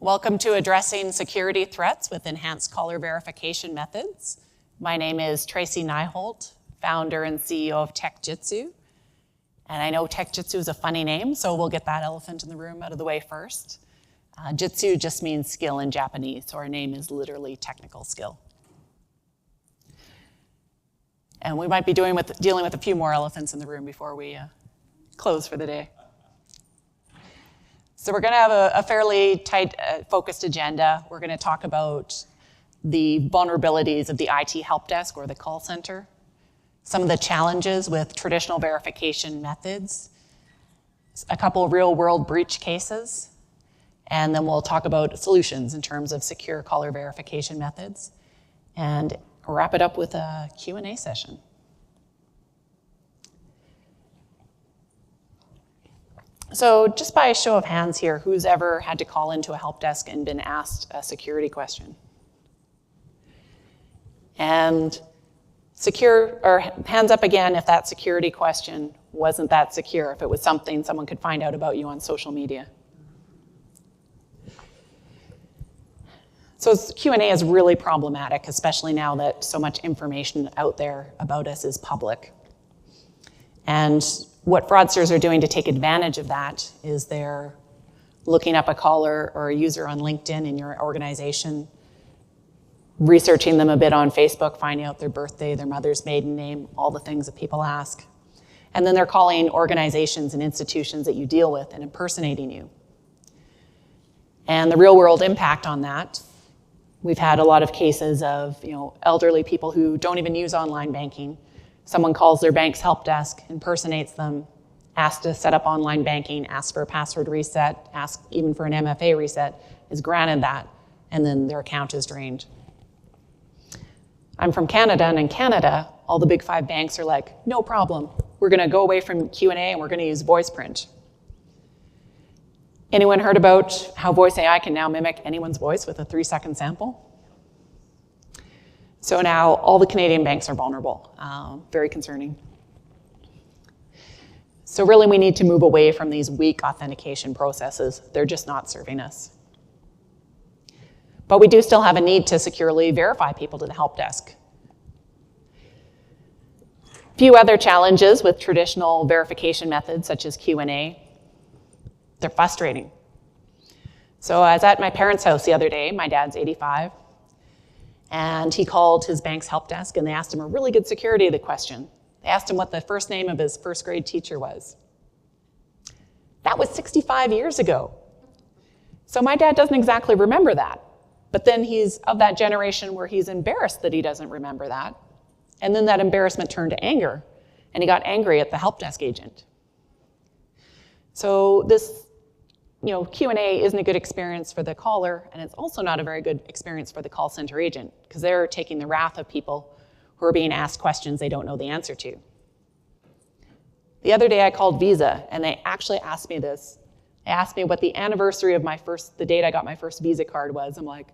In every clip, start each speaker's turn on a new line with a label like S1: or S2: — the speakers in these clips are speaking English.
S1: Welcome to Addressing Security Threats with Enhanced Caller Verification Methods. My name is Tracy Nyholt, founder and CEO of TechJitsu. And I know TechJitsu is a funny name, so we'll get that elephant in the room out of the way first. Jitsu just means skill in Japanese, so our name is literally technical skill. And we might be dealing with a few more elephants in the room before we close for the day. So we're going to have a fairly tight, focused agenda. We're going to talk about the vulnerabilities of the IT help desk or the call center, some of the challenges with traditional verification methods, a couple of real-world breach cases, and then we'll talk about solutions in terms of secure caller verification methods, and wrap it up with a Q&A session. So just by a show of hands here, who's ever had to call into a help desk and been asked a security question? And hands up again if that security question wasn't that secure, if it was something someone could find out about you on social media. So Q&A is really problematic, especially now that so much information out there about us is public. And what fraudsters are doing to take advantage of that is they're looking up a caller or a user on LinkedIn in your organization, researching them a bit on Facebook, finding out their birthday, their mother's maiden name, all the things that people ask. And then they're calling organizations and institutions that you deal with and impersonating you. And the real world impact on that, we've had a lot of cases of elderly people who don't even use online banking. Someone calls their bank's help desk, impersonates them, asks to set up online banking, asks for a password reset, asks even for an MFA reset, is granted that, and then their account is drained. I'm from Canada, and in Canada, all the big 5 banks are like, no problem. We're going to go away from Q&A and we're going to use voice print. Anyone heard about how voice AI can now mimic anyone's voice with a 3-second sample? So now all the Canadian banks are vulnerable. Very concerning. So really we need to move away from these weak authentication processes. They're just not serving us. But we do still have a need to securely verify people to the help desk. A few other challenges with traditional verification methods such as Q&A. They're frustrating. So I was at my parents' house the other day. My dad's 85. And he called his bank's help desk and they asked him a really good security question. They asked him what the first name of his first grade teacher was. That was 65 years ago. So my dad doesn't exactly remember that. But then he's of that generation where he's embarrassed that he doesn't remember that. And then that embarrassment turned to anger. And he got angry at the help desk agent. So this Q&A isn't a good experience for the caller, and it's also not a very good experience for the call center agent, because they're taking the wrath of people who are being asked questions they don't know the answer to. The other day I called Visa, and they actually asked me this. They asked me what the anniversary of the date I got my first Visa card was. I'm like,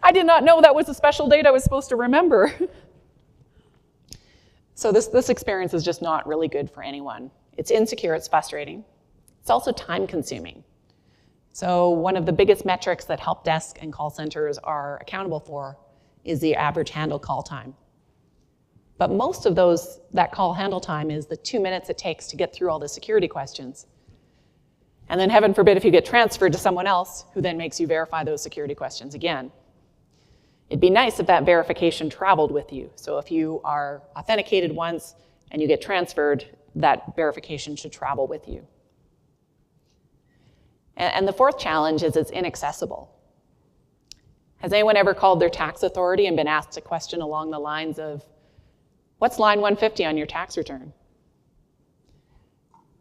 S1: I did not know that was a special date I was supposed to remember. So this experience is just not really good for anyone. It's insecure, it's frustrating. It's also time-consuming. So one of the biggest metrics that help desk and call centers are accountable for is the average handle call time. But most of that call handle time is the 2 minutes it takes to get through all the security questions. And then heaven forbid if you get transferred to someone else who then makes you verify those security questions again. It'd be nice if that verification traveled with you. So if you are authenticated once and you get transferred, that verification should travel with you. And the fourth challenge is it's inaccessible. Has anyone ever called their tax authority and been asked a question along the lines of, what's line 150 on your tax return?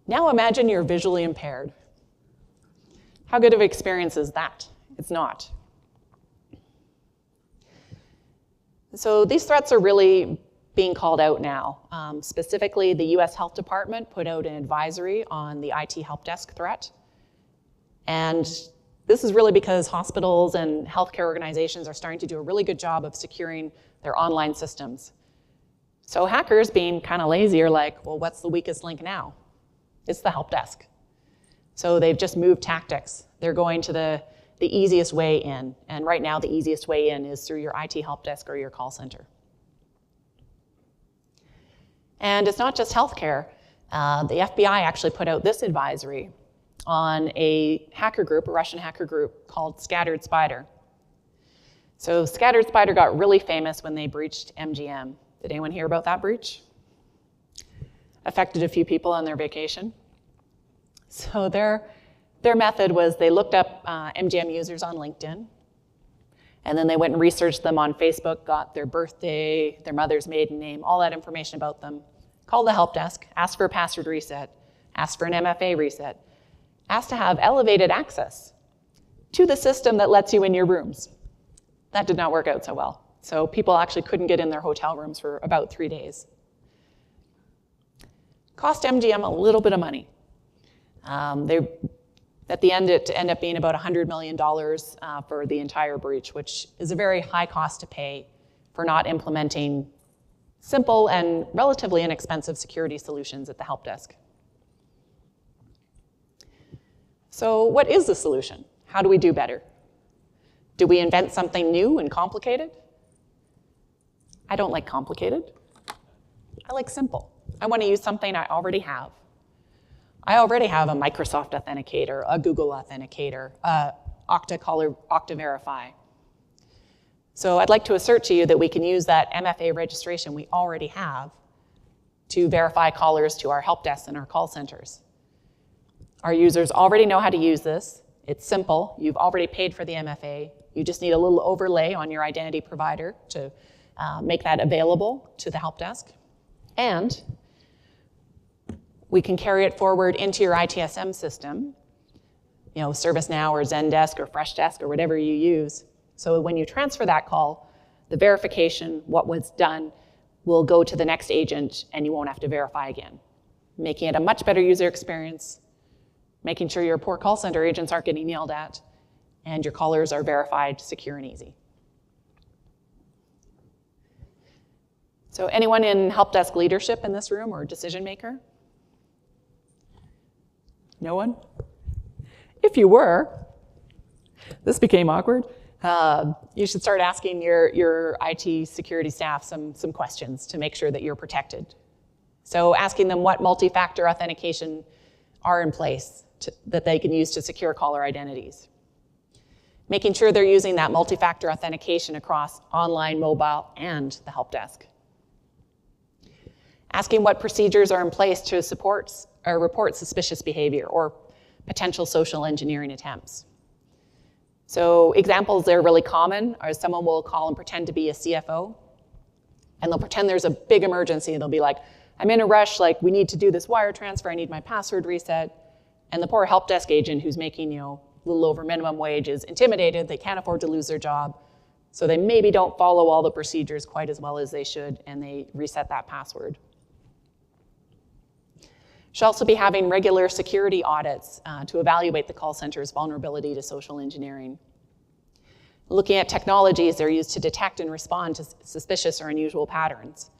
S1: Now imagine you're visually impaired. How good of an experience is that? It's not. So these threats are really being called out now. Specifically, the US Health Department put out an advisory on the IT help desk threat. And this is really because hospitals and healthcare organizations are starting to do a really good job of securing their online systems. So hackers, being kind of lazy, are like, well, what's the weakest link now? It's the help desk. So they've just moved tactics. They're going to the easiest way in. And right now, the easiest way in is through your IT help desk or your call center. And it's not just healthcare. The FBI actually put out this advisory on a hacker group, a Russian hacker group called Scattered Spider. So Scattered Spider got really famous when they breached MGM. Did anyone hear about that breach? Affected a few people on their vacation. So their method was they looked up MGM users on LinkedIn, and then they went and researched them on Facebook, got their birthday, their mother's maiden name, all that information about them, called the help desk, asked for a password reset, asked for an MFA reset, asked to have elevated access to the system that lets you in your rooms. That did not work out so well. So people actually couldn't get in their hotel rooms for about 3 days. Cost MGM a little bit of money. At the end, it ended up being about $100 million for the entire breach, which is a very high cost to pay for not implementing simple and relatively inexpensive security solutions at the help desk. So what is the solution? How do we do better? Do we invent something new and complicated? I don't like complicated. I like simple. I want to use something I already have. I already have a Microsoft Authenticator, a Google Authenticator, Okta Caller, Okta Verify. So I'd like to assert to you that we can use that MFA registration we already have to verify callers to our help desks and our call centers. Our users already know how to use this. It's simple. You've already paid for the MFA. You just need a little overlay on your identity provider to make that available to the help desk. And we can carry it forward into your ITSM system, ServiceNow or Zendesk or Freshdesk or whatever you use. So when you transfer that call, the verification, what was done, will go to the next agent and you won't have to verify again, making it a much better user experience, making sure your poor call center agents aren't getting yelled at, and your callers are verified, secure, and easy. So anyone in help desk leadership in this room or decision maker? No one? If you were, this became awkward. You should start asking your IT security staff some questions to make sure that you're protected. So asking them what multi-factor authentication are in place that they can use to secure caller identities. Making sure they're using that multi-factor authentication across online, mobile, and the help desk. Asking what procedures are in place to support or report suspicious behavior or potential social engineering attempts. So examples that are really common are someone will call and pretend to be a CFO, and they'll pretend there's a big emergency. They'll be like, I'm in a rush, like we need to do this wire transfer, I need my password reset. And the poor help desk agent who's making a little over minimum wage is intimidated, they can't afford to lose their job, so they maybe don't follow all the procedures quite as well as they should, and they reset that password. Should also be having regular security audits to evaluate the call center's vulnerability to social engineering. Looking at technologies that are used to detect and respond to suspicious or unusual patterns.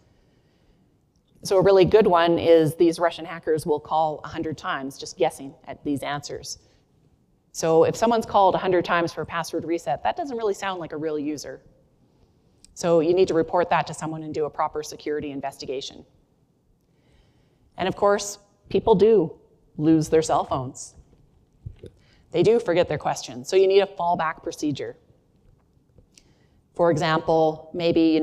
S1: So a really good one is these Russian hackers will call 100 times, just guessing at these answers. So if someone's called 100 times for a password reset, that doesn't really sound like a real user. So you need to report that to someone and do a proper security investigation. And of course, people do lose their cell phones. They do forget their questions, so you need a fallback procedure. For example, maybe,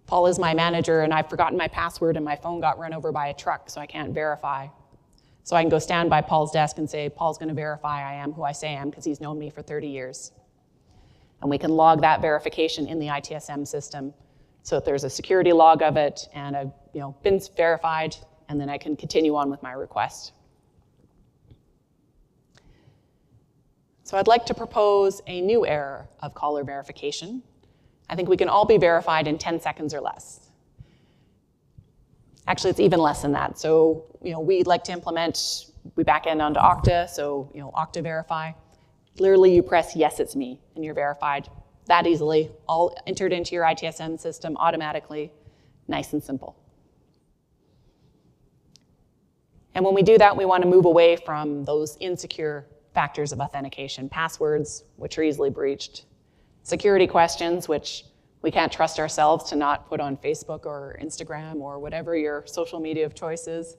S1: Paul is my manager and I've forgotten my password and my phone got run over by a truck, so I can't verify. So I can go stand by Paul's desk and say, Paul's gonna verify I am who I say I am because he's known me for 30 years. And we can log that verification in the ITSM system so that there's a security log of it and I've been verified, and then I can continue on with my request. So I'd like to propose a new era of caller verification. I think we can all be verified in 10 seconds or less. Actually, it's even less than that. So, we'd like to implement, we back end onto Okta, so, Okta Verify. Literally, you press, yes, it's me, and you're verified that easily, all entered into your ITSM system automatically, nice and simple. And when we do that, we want to move away from those insecure factors of authentication: passwords, which are easily breached; security questions, which we can't trust ourselves to not put on Facebook or Instagram or whatever your social media of choice is.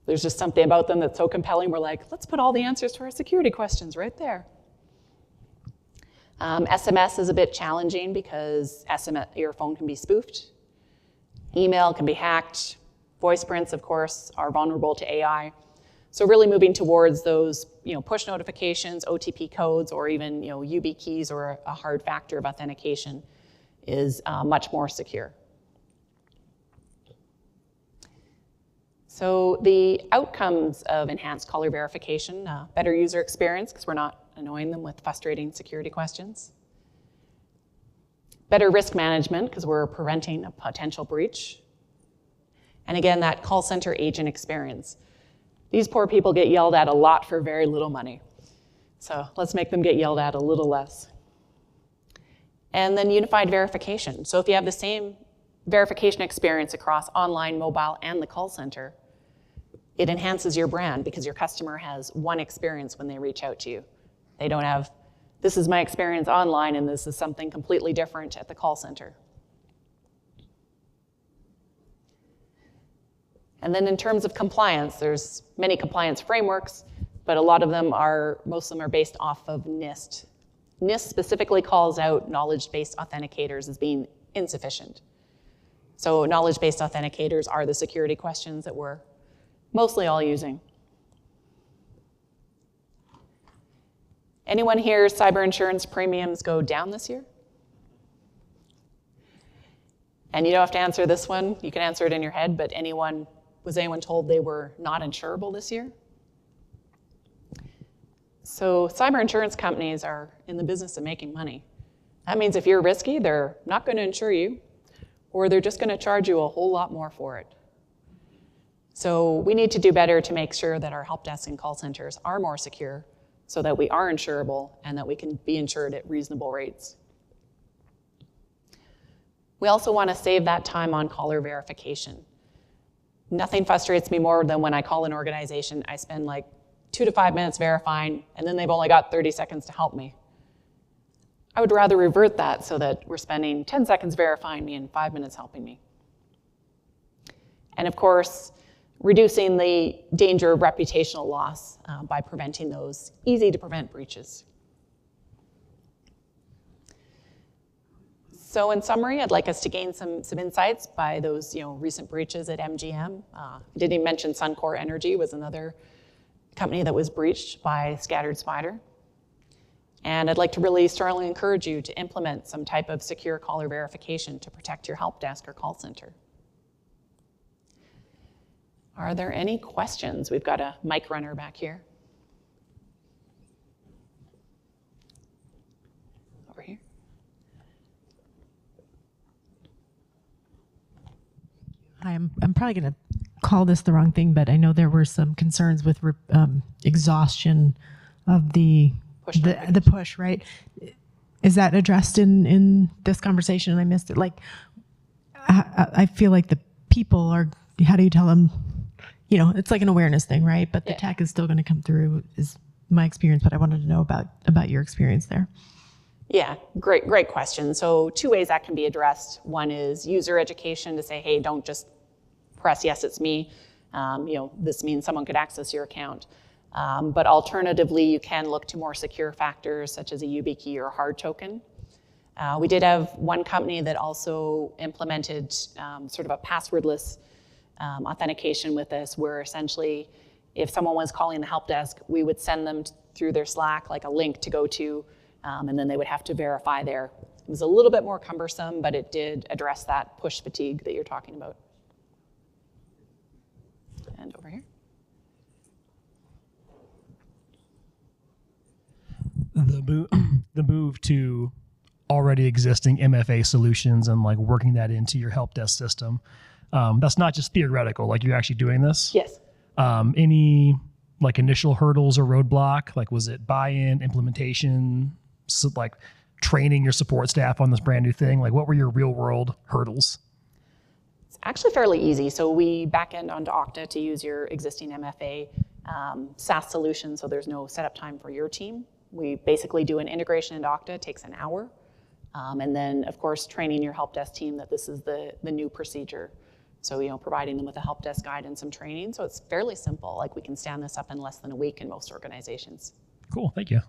S1: There's just something about them that's so compelling, we're like, let's put all the answers to our security questions right there. SMS is a bit challenging because your phone can be spoofed. Email can be hacked. Voice prints, of course, are vulnerable to AI. So really moving towards those, push notifications, OTP codes, or even, UB keys or a hard factor of authentication is much more secure. So the outcomes of enhanced caller verification: better user experience because we're not annoying them with frustrating security questions; better risk management because we're preventing a potential breach; and again, that call center agent experience. These poor people get yelled at a lot for very little money. So let's make them get yelled at a little less. And then unified verification. So if you have the same verification experience across online, mobile, and the call center, it enhances your brand because your customer has one experience when they reach out to you. They don't have, this is my experience online and this is something completely different at the call center. And then in terms of compliance, there's many compliance frameworks, but most of them are based off of NIST. NIST specifically calls out knowledge-based authenticators as being insufficient. So knowledge-based authenticators are the security questions that we're mostly all using. Anyone here, cyber insurance premiums go down this year? And you don't have to answer this one. You can answer it in your head, but was anyone told they were not insurable this year? So cyber insurance companies are in the business of making money. That means if you're risky, they're not going to insure you, or they're just going to charge you a whole lot more for it. So we need to do better to make sure that our help desk and call centers are more secure so that we are insurable and that we can be insured at reasonable rates. We also want to save that time on caller verification. Nothing frustrates me more than when I call an organization, I spend like 2 to 5 minutes verifying, and then they've only got 30 seconds to help me. I would rather revert that so that we're spending 10 seconds verifying me and 5 minutes helping me. And of course, reducing the danger of reputational loss by preventing those easy to prevent breaches. So in summary, I'd like us to gain some insights by those recent breaches at MGM. I didn't even mention Suncor Energy was another company that was breached by Scattered Spider. And I'd like to really strongly encourage you to implement some type of secure caller verification to protect your help desk or call center. Are there any questions? We've got a mic runner back here. Over here.
S2: Hi, I'm probably going to call this the wrong thing, but I know there were some concerns with exhaustion of the push, right? Is that addressed in this conversation? And I missed it. Like, I feel like the people are, how do you tell them, it's like an awareness thing, right? But the tech is still going to come through is my experience, but I wanted to know about your experience there.
S1: Yeah, great question. So 2 ways that can be addressed. One is user education to say, hey, don't just press yes, it's me. This means someone could access your account. But alternatively, you can look to more secure factors such as a UB key or a hard token. We did have one company that also implemented sort of a passwordless authentication with this, where essentially if someone was calling the help desk, we would send them through their Slack like a link to go to, and then they would have to verify there. It was a little bit more cumbersome, but it did address that push fatigue that you're talking about. And over here.
S3: The move to already existing MFA solutions and like working that into your help desk system. That's not just theoretical, like you're actually doing this?
S1: Yes.
S3: Any like initial hurdles or roadblock? Like was it buy-in, implementation, like training your support staff on this brand new thing? Like what were your real world hurdles?
S1: It's actually fairly easy. So we back end onto Okta to use your existing MFA. SaaS solution, so there's no setup time for your team. We basically do an integration into Okta, it takes an hour. And then, of course, training your help desk team that this is the new procedure. So, providing them with a help desk guide and some training. So it's fairly simple. Like, we can stand this up in less than a week in most organizations.
S3: Cool, thank you.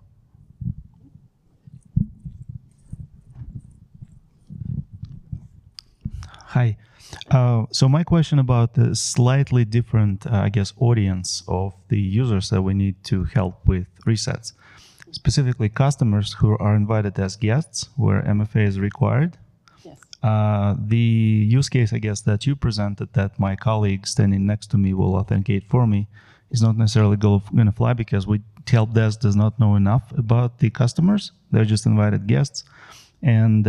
S4: Hi. So my question about the slightly different, audience of the users that we need to help with resets. Specifically, customers who are invited as guests, where MFA is required.
S1: Yes.
S4: The use case, I guess, that you presented, that my colleague standing next to me will authenticate for me, is not necessarily going to fly, because help desk does not know enough about the customers. They're just invited guests, and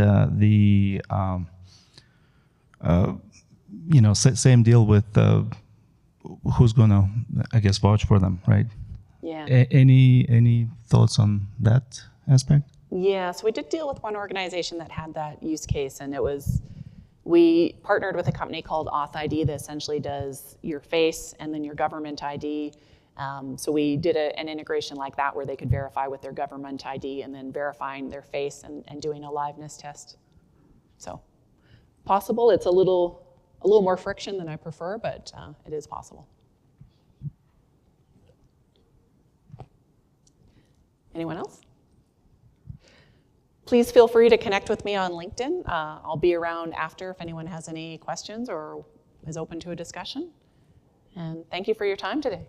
S4: same deal with who's going to, I guess, vouch for them, right?
S1: Yeah.
S4: Any thoughts on that aspect?
S1: Yeah, so we did deal with one organization that had that use case, and we partnered with a company called AuthID that essentially does your face and then your government ID. So we did an integration like that where they could verify with their government ID and then verifying their face and doing a liveness test. So possible. It's a little more friction than I prefer, but it is possible. Anyone else? Please feel free to connect with me on LinkedIn. I'll be around after if anyone has any questions or is open to a discussion. And thank you for your time today.